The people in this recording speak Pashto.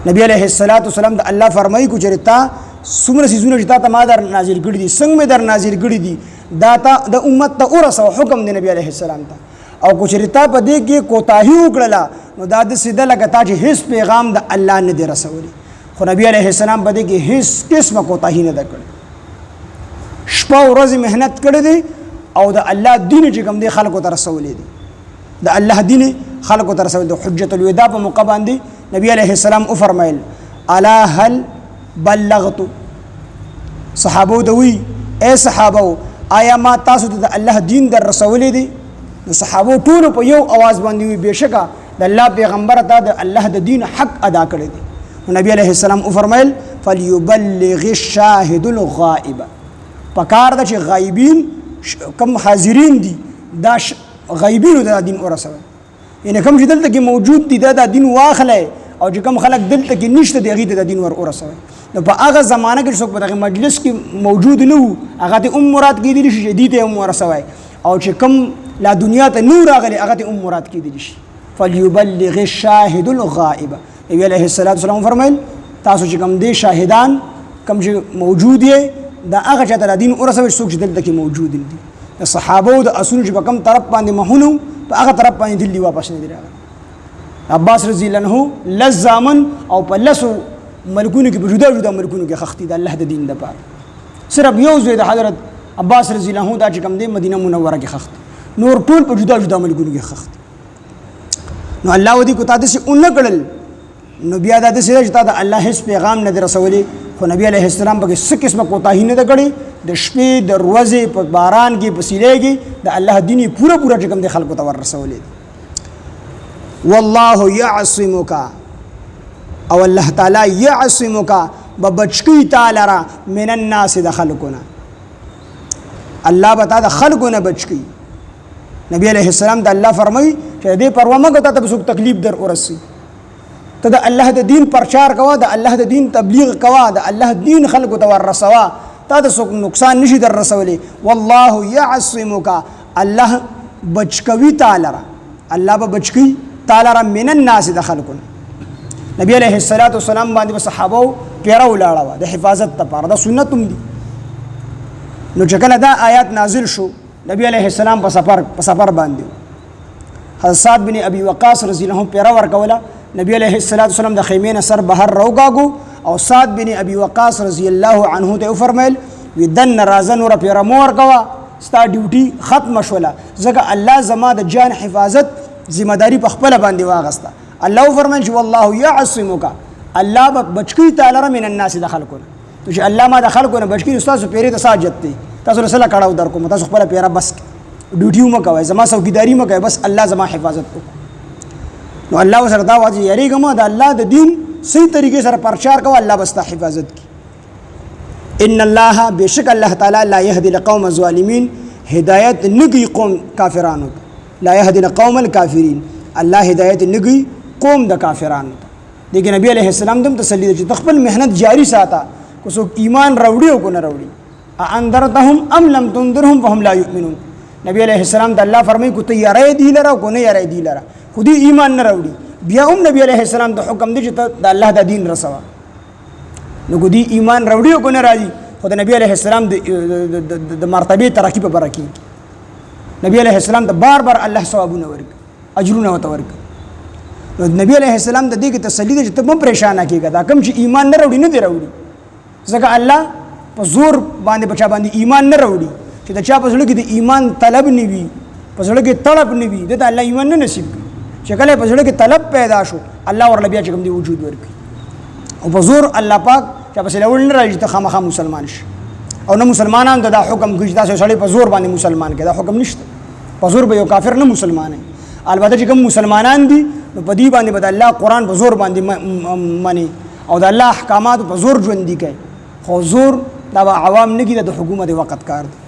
نبی علیہ الصلوۃ والسلام د الله فرمایي کو چرتا څومره سيزونه چې تا ما در نازل کړي دي څنګه در نازل کړي دي دا تا د امت ته ورسو حکم دی نبی علیہ السلام ته او کو چرتا په دې کې کوتاهي وکړه نو دا د سیده لګه تا چې هیڅ پیغام د الله نه دی رسولي خو نبی علیہ السلام په دې کې هیڅ قسمه کوتاهي نه کړې شپه او ورځ مهنت کړې دي او د الله دین چې کوم دی خلکو ته رسولي دي د الله دین خلکو ته رسول دي حجت الوداع په موقع باندې نبی علیہ السلام او فرمایل الا هل بلغت صحابه دوی اے صحابه آیا ما تاسو ته د الله دین در رسولي دي نو صحابه ټول په یو आवाज باندې وي بشکا د الله پیغمبر ته د الله د دین حق ادا کړی دي نبی علیہ السلام او فرمایل فليبلغ الشاهد الغائب پکار د چې غایبین کم حاضرین دي دا غایبین د دین ورسوي یعنی کوم چې دلته کې موجود دي دا د دین واخلې او چې کوم خلک دلته کې نشته دی هغه د دین ورسوي نو په هغه زمانہ کې څوک په دغه مجلس کې موجود نه وو هغه ته مراد کېدلی شي جديد ورسوي او چې کوم لا دنیا ته نور راغلي هغه ته مراد کېدلی شي فليبلغ الشاهد الغائب نبی علیہ السلام فرمایل تاسو چې کوم دي شاهدان کوم چې موجود دي دا هغه چې د دین ورسوي څوک چې دلته کې موجود دي د صحابه او د اصول چې په کوم طرف باندې مهونو په هغه طرف باندې دلی واپس نه دی راغلی عباس رضی الله عنه لزامن او په لسو ملکونو کې په جدا جدا ملکونو کې خختی د الله د دین لپاره صرف یو ځای د حضرت عباس رضی الله عنه دا چې کوم دی مدینه منوره کې خخت نور ټول په جدا جدا ملکونو کې خخت نو الله ودی کو تاسو اونګړل نو بیا د دې چې تا د الله هیڅ پیغام نه رسولي خو نبی علیہ السلام په څه قسمه کوتاهی نه کړي د شپې د ورځې په باران کې په سیلې کې د الله دیني پورا چې کوم د خلکو ته ور رسولي والله يعصمك او الله تعالی يعصمك ببچکی تعالی را من الناس د خلقنا الله بتا د خلقنا بچکی نبی علیہ السلام د الله فرمای چې دې پروا مګه ته څوک تکلیف در ورسي ته د الله د دین پرچار کوا د الله د دین تبلیغ کوا د الله دین خلقو ته ور رسوا ته د څوک نقصان نشي در رسولي والله يعصمك الله بچکوي تعالی را الله به بچکی تعالی را من الناس د خلقنا نبی علیہ السلام باندې صحابه پیرا ولاړه د حفاظت لپاره د سنتوم دي نو چې کله دا آیات نازل شو نبی علیہ السلام په سفر باندې حضرت سعد بن ابي وقاص رضی الله عنه پیرا ورکوله نبی علیہ السلام د خیمې نه سر بهر روغاګو او سعد بن ابي وقاص رضی الله عنه ته فرمایل ودن رازن ور پیرا مور کوا ستا ډیوټي ختم شوله ځکه الله زما د جان حفاظت ذمہ داری په خپل باندې واغسته الله فرمایي چې والله يعصمك الله بچکی تعالی من الناس د خلقونه تو چې الله ما د خلقونه بچکی استاد پیری د ساجت دی تاسو رسول کړهو در کوم تاسو خپل پیرا بس ډیوټي مو کوي زما څوکیداری مو کوي بس الله زما حفاظت وکړي نو الله سره دا واځي یریګم د الله د دین صحیح طریقې سره پرچار کوي الله بس ته حفاظت کی ان الله بشک الله تعالی لا يهدي القوم الظالمين هدایت نگی قوم کافرانو لا يهدي القوم الكافرين الله هدایت نگی قوم د کافرانو دغه نبی علیہ السلام دم تسلی چې خپل مهنت جاری ساته کو څوک ایمان راوړي او کو نه راوړي اندرتهم ام لم تنذرهم فهم لا يؤمنون نبی علیہ السلام د الله فرمای کو تیارې دی لره کو نه یارې دی لره خودی ایمان نه راوړي بیا نبی علیہ السلام د حکم دی چې د الله د دین رسوا نو کو دی ایمان راوړي او کو نه راځي خدای نبی علیہ السلام د مرتبه ترقی په برکې نبی علیہ السلام د بار الله ثوابونه ورک اجرونه وته ورک نبی علیہ السلام د دې کې تسلی ده چې ته پریشان کیږه دا کوم چې ایمان نه راوړي نه دی راوړي ځکه الله په زور باندې بچا باندې ایمان نه راوړي چې دا چا په زړه کې د ایمان طلب نه وي په زړه کې طلب نه وي د الله ایمان نه نصیب کوي چې کله په زړه کې طلب پیدا شو الله ورله بیا چې کوم دی وجود ورکړي او په زور الله پاک چې په سلول نه راځي ته خامخا مسلمان شي او نه مسلمانان دا حکم کوي دا سړی په زور باندې مسلمان کې دا حکم نشته په زور به یو کافر نه مسلمان دی البته چې کوم مسلمانان دي نو په دې باندې به الله قرآن په زور باندې مني او د الله احکامات په زور ژوند دي کوي خو زور دا عوام نه کې د حکومت وخت کار دی